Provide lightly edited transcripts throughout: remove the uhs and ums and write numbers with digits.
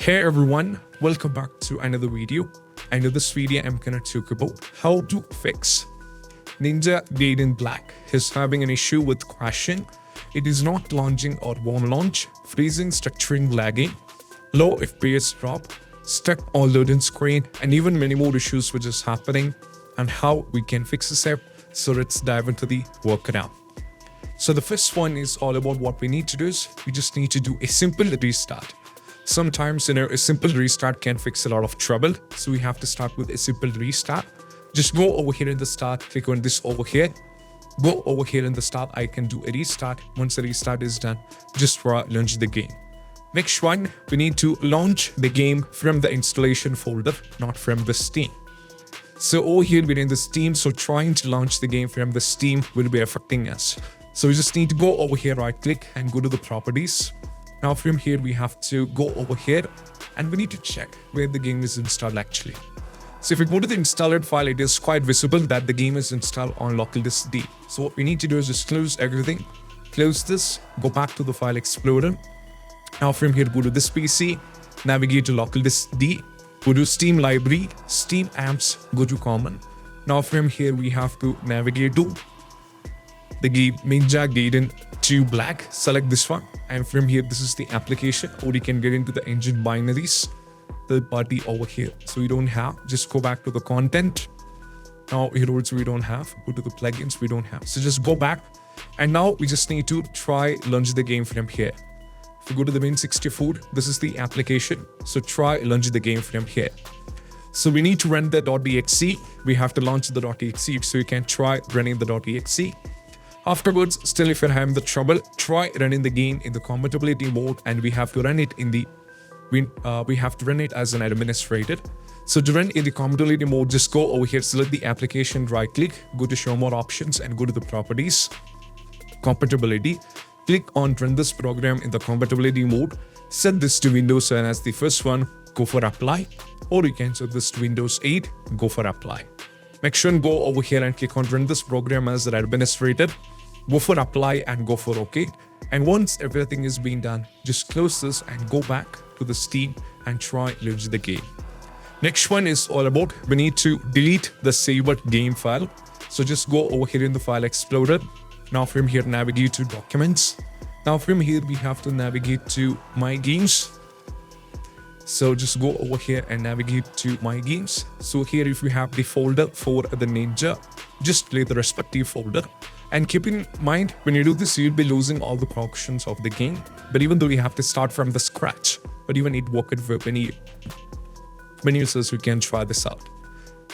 Hey everyone, welcome back to another video. And in this video I'm gonna talk about how to fix Ninja Gaiden Black. He's having an issue with crashing. It is not launching or won't launch, freezing, structuring, lagging, low FPS drop, stuck on loading screen, and even many more issues which is happening and how we can fix this app. So let's dive into the workaround. So the first one is all about what we need to do is we just need to do a simple restart. Sometimes, a simple restart can fix a lot of trouble. So we have to start with a simple restart. Just go over here in the start, click on this over here. Go over here in the start icon, do a restart. Once the restart is done, just launch the game. Next one, we need to launch the game from the installation folder, not from the Steam. So over here we're in the Steam, so trying to launch the game from the Steam will be affecting us. So we just need to go over here, right click and go to the properties. Now from here we have to go over here and we need to check where the game is installed actually. So if we go to the installed file, it is quite visible that the game is installed on local disk D. So what we need to do is just close everything, close this, go back to the file explorer. Now from here go to this PC, navigate to local disk D, go to Steam library, Steam apps, go to common. Now from here we have to navigate to the game Ninja Gaiden Black, select this one, and from here this is the application, or you can get into the engine binaries, third party over here. So we don't have, just go back to the content. Now here also we don't have, go to the plugins, we don't have. So just go back, and now we just need to try launch the game from here. If you go to the Win64, this is the application. So try launch the game from here. So we need to run the .exe. We have to launch the .exe, so you can try running the .exe. Afterwards, still if you're having the trouble, try running the game in the compatibility mode, and we have to run it in the we have to run it as an administrator. So to run in the compatibility mode, just go over here, select the application, right click, go to show more options and go to the properties, compatibility. Click on run this program in the compatibility mode. Set this to Windows 7 as the first one, go for apply, or you can set this to Windows 8, go for apply. Make sure and go over here and click on run this program as an administrator. Go for apply and go for OK. And once everything is being done, just close this and go back to the Steam and try launch the game. Next one is all about we need to delete the saved game file. So just go over here in the file explorer. Now from here navigate to documents. Now from here we have to navigate to my games. So just go over here and navigate to my games. So here if you have the folder for the Ninja, just play the respective folder. And keep in mind, when you do this, you'll be losing all the options of the game. But even though you have to start from the scratch, but even it worked for many users who can try this out.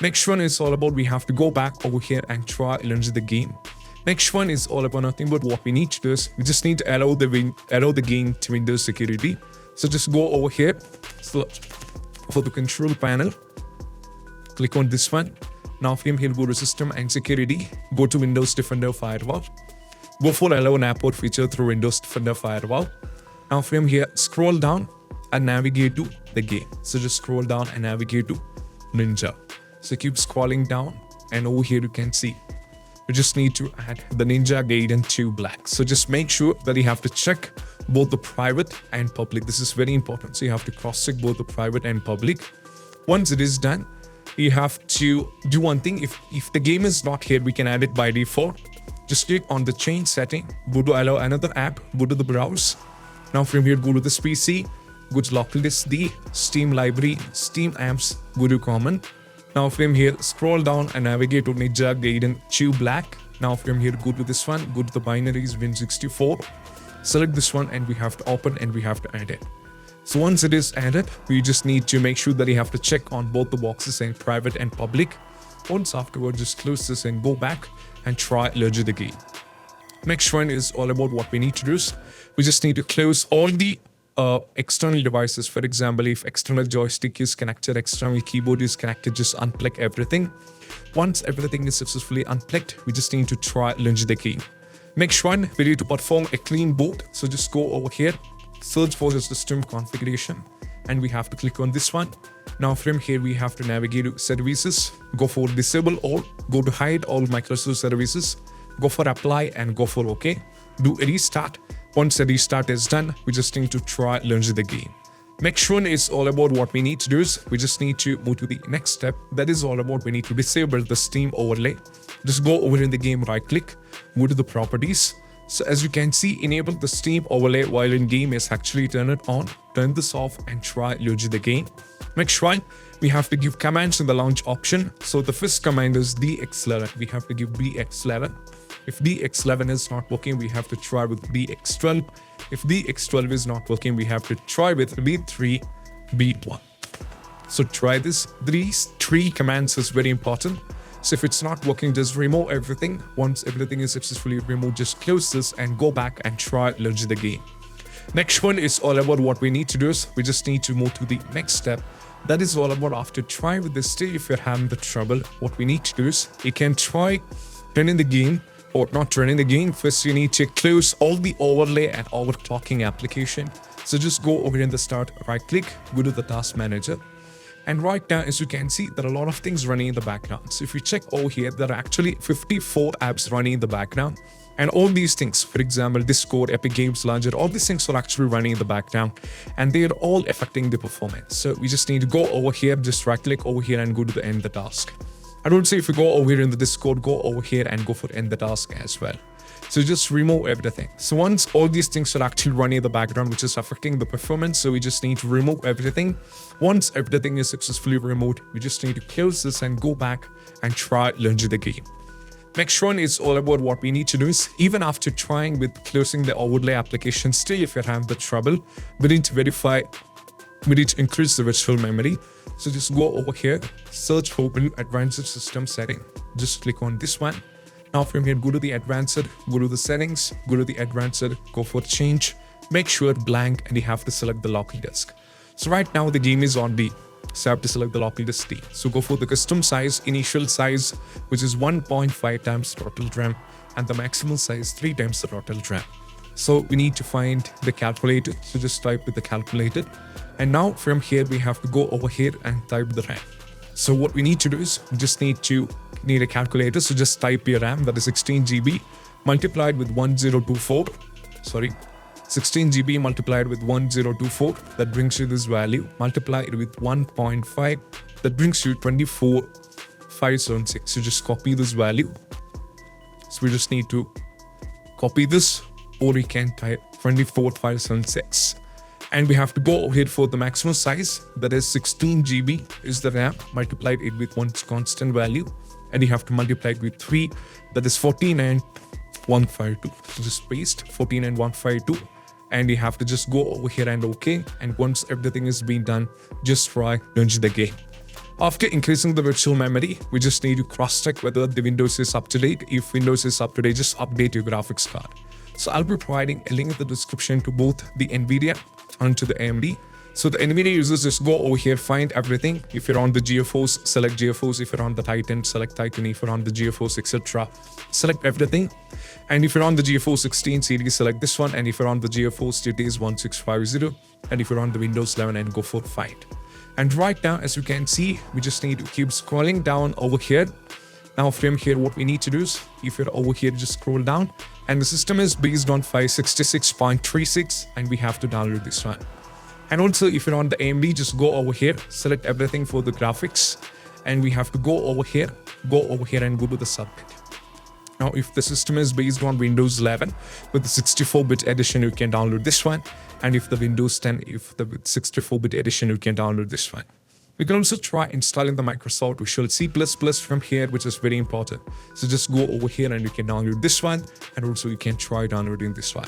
Next one is all about we have to go back over here and try launch the game. Next one is all about nothing but what we need to do is we just need to allow the game to Windows security. So just go over here, so for the control panel, click on this one. Now from here go to system and security, go to Windows Defender Firewall. Go for allow an airport feature through Windows Defender Firewall. Now from here scroll down and navigate to the game. So just scroll down and navigate to Ninja. So keep scrolling down and over here you can see we just need to add the Ninja Gaiden Black. So just make sure that you have to check both the private and public. This is very important. So you have to cross-check both the private and public. Once it is done, you have to do one thing. If the game is not here, we can add it by default. Just click on the change setting, go to allow another app, go to the browse. Now from here, go to this PC, go to local disk D, Steam library, Steam apps, go to common. Now from here, scroll down and navigate to Ninja Gaiden Black. Now from here, go to this one, go to the binaries Win64. Select this one and we have to open and we have to add it. So once it is added, we just need to make sure that you have to check on both the boxes and private and public. Once afterward, just close this and go back and try launch the game. Next one is all about what we need to do. We just need to close all the external devices. For example, if external joystick is connected, external keyboard is connected, just unplug everything. Once everything is successfully unplugged, we just need to try launch the game. Next one, we need to perform a clean boot. So just go over here, search for the system configuration, and we have to click on this one. Now from here, we have to navigate to services, go for disable all, go to hide all Microsoft services, go for apply and go for OK. Do a restart. Once the restart is done, we just need to try launch the game. Next one is all about what we need to do is we just need to move to the next step. That is all about we need to disable the Steam overlay. Just go over in the game, right click, go to the properties. So as you can see, enable the Steam overlay while in game is actually turn it on. Turn this off and try launch the game. Next one, we have to give commands in the launch option. So the first command is DX11. We have to give DX11. If DX11 is not working, we have to try with DX12. If DX12 is not working, we have to try with B3, B1. So try this. These three commands is very important. So if it's not working, just remove everything. Once everything is successfully removed, just close this and go back and try launch the game. Next one is all about what we need to do is we just need to move to the next step. That is all about after trying with this still if you're having the trouble, what we need to do is you can try running the game or not running the game. First, you need to close all the overlay and overclocking application. So just go over in the start, right click, go to the task manager. And right now, as you can see, there are a lot of things running in the background. So if you check over here, there are actually 54 apps running in the background. And all these things, for example, Discord, Epic Games Launcher, all these things are actually running in the background and they are all affecting the performance. So we just need to go over here, just right click over here and go to the end the task. I don't say if you go over here in the Discord, go over here and go for end the task as well. So just remove everything. So once all these things are actually running in the background, which is affecting the performance, so we just need to remove everything. Once everything is successfully removed, we just need to close this and go back and try launch the game. Next one is all about what we need to do is even after trying with closing the overlay application, still if you're having the trouble, we need to verify, we need to increase the virtual memory. So just go over here, search for advanced system setting. Just click on this one. Now from here, go to the advanced, go to the settings, go to the advanced, go for change, make sure blank and you have to select the local disk. So right now the game is on D. So I have to select the local disk D. So go for the custom size, initial size, which is 1.5 times total RAM and the maximum size 3 times the total RAM. So we need to find the calculator. So just type with the calculator. And now from here, we have to go over here and type the RAM. So what we need to do is we just need a calculator. So just type your RAM, that is 16 GB multiplied with 1024. Sorry. 16 GB multiplied with 1024, that brings you this value, multiplied with 1.5, that brings you 24576. So just copy this value. So we just need to copy this, or we can type 24576. And we have to go over here for the maximum size, that is 16 GB is the RAM, multiplied it with one constant value, and you have to multiply it with 3, that is 14,152. So just paste 14,152. And you have to just go over here and OK. And once everything is being done, just try launch the game. After increasing the virtual memory, we just need to cross-check whether the Windows is up to date. If Windows is up to date, just update your graphics card. So I'll be providing a link in the description to both the NVIDIA and to the AMD. So the NVIDIA users just go over here, find everything. If you're on the GeForce, select GeForce. If you're on the Titan, select Titan. If you're on the GeForce, etc., select everything. And if you're on the GeForce 16 series, select this one. And if you're on the GeForce GTX 1650, and if you're on the Windows 11, and go for find. And right now, as you can see, we just need to keep scrolling down over here. Now from here, what we need to do is, if you're over here, just scroll down. And the system is based on 566.36, and we have to download this one. And also, if you're on the AMD, just go over here, select everything for the graphics. And we have to go over here and go to the submit. Now, if the system is based on Windows 11 with the 64-bit edition, you can download this one. And if the Windows 10, if the 64-bit edition, you can download this one. We can also try installing the Microsoft Visual C++ from here, which is very important. So just go over here and you can download this one. And also you can try downloading this one.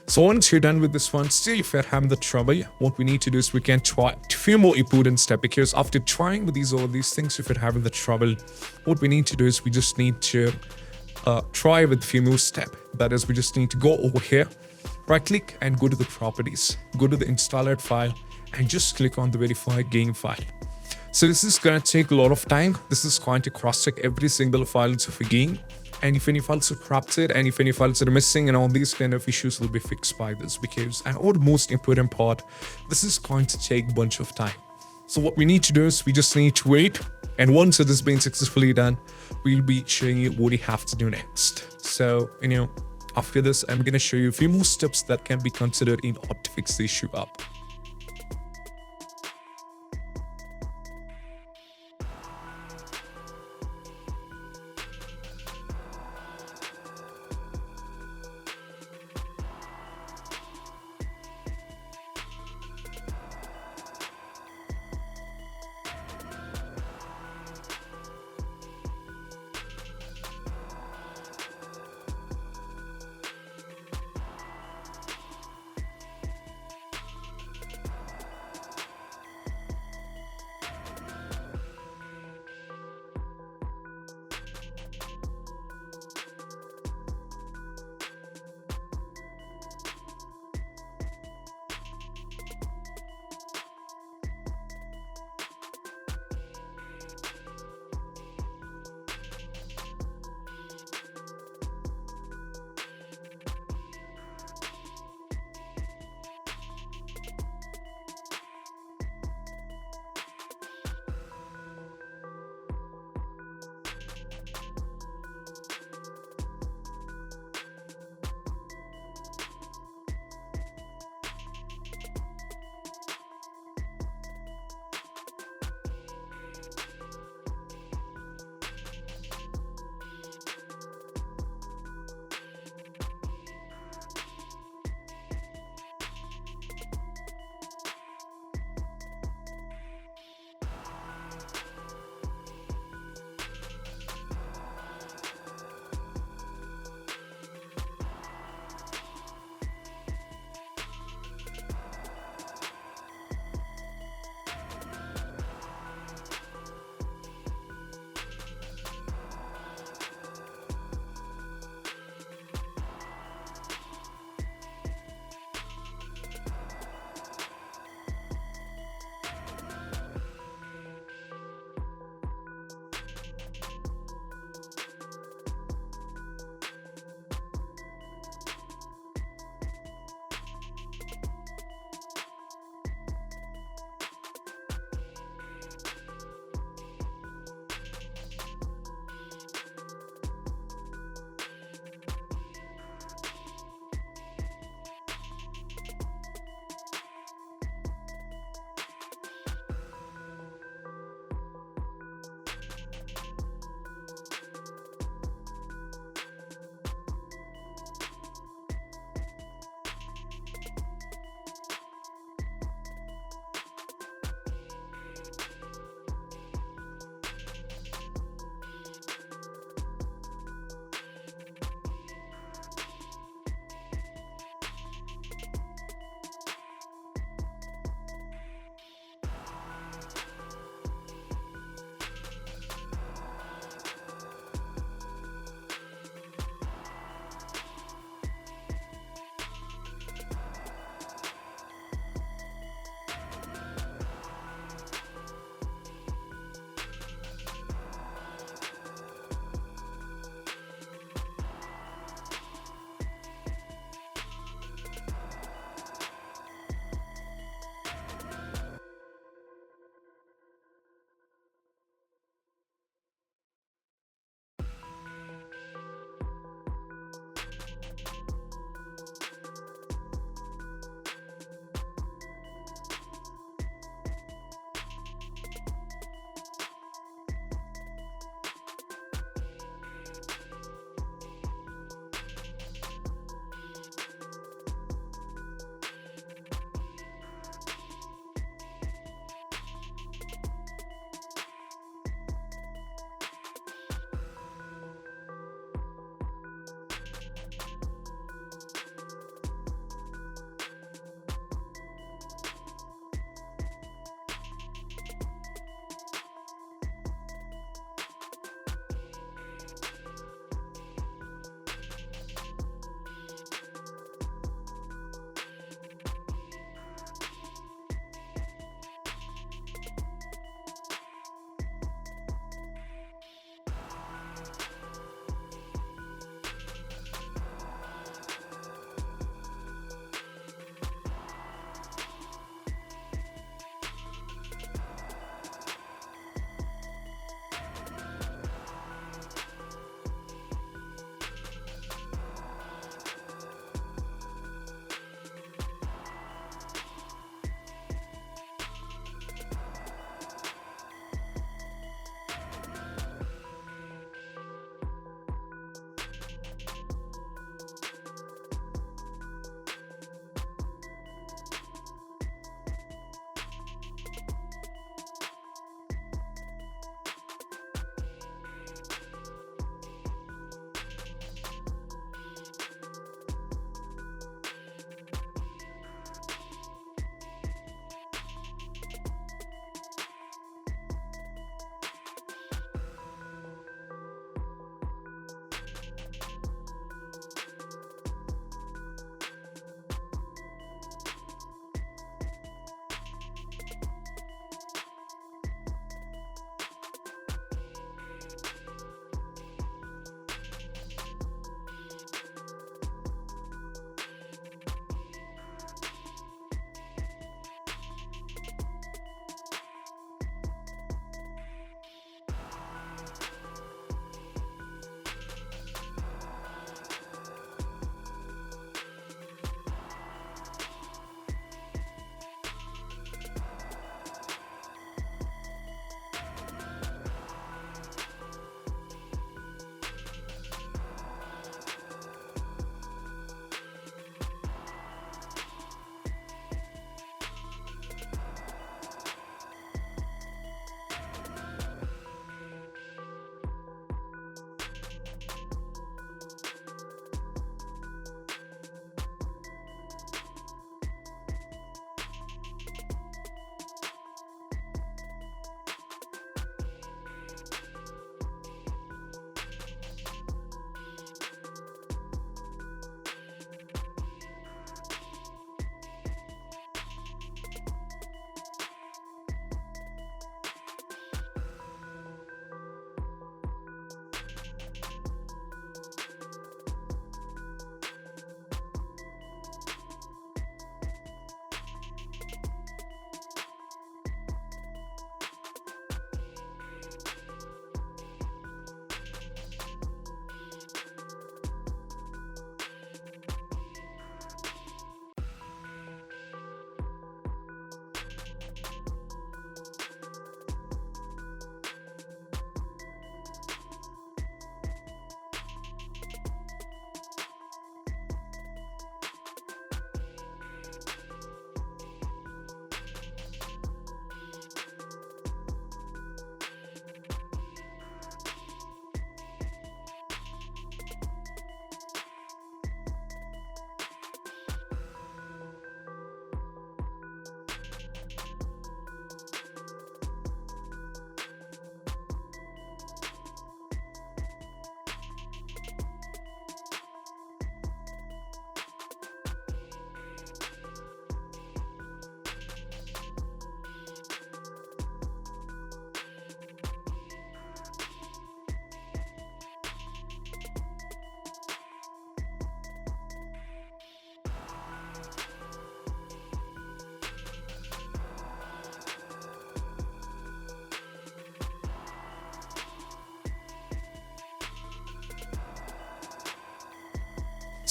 So once you're done with this one, still if you're having the trouble, what we need to do is we can try a few more important steps, because after trying with all these things, if you're having the trouble, what we need to do is we just need to try with a few more steps. That is, we just need to go over here, right click and go to the properties, go to the installed file and just click on the verify game file. So this is going to take a lot of time. This is going to cross-check every single file of a game. And if any files are corrupted and if any files are missing, and all these kind of issues will be fixed by this, because, and all the most important part, this is going to take a bunch of time. So what we need to do is we just need to wait. And once it has been successfully done, we'll be showing you what you have to do next. So, after this, I'm going to show you a few more steps that can be considered in order to fix the issue up.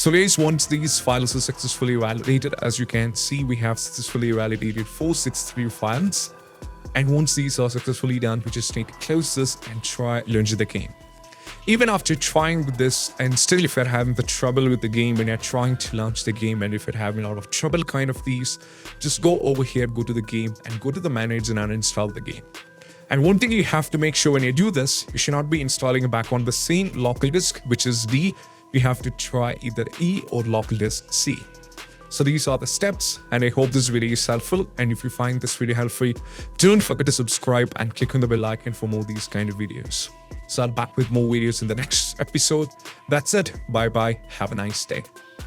So guys, once these files are successfully validated, as you can see, we have successfully validated 463 files. And once these are successfully done, we just need to close this and try launch the game. Even after trying with this, and still if you're having the trouble with the game when you're trying to launch the game, and if you're having a lot of trouble kind of these, just go over here, go to the game and go to the manager and uninstall the game. And one thing you have to make sure when you do this, you should not be installing it back on the same local disk, which is D. You have to try either E or local disk C. So these are the steps, and I hope this video is helpful. And if you find this video helpful, don't forget to subscribe and click on the bell icon for more of these kind of videos. So I'll be back with more videos in the next episode. That's it. Bye bye. Have a nice day.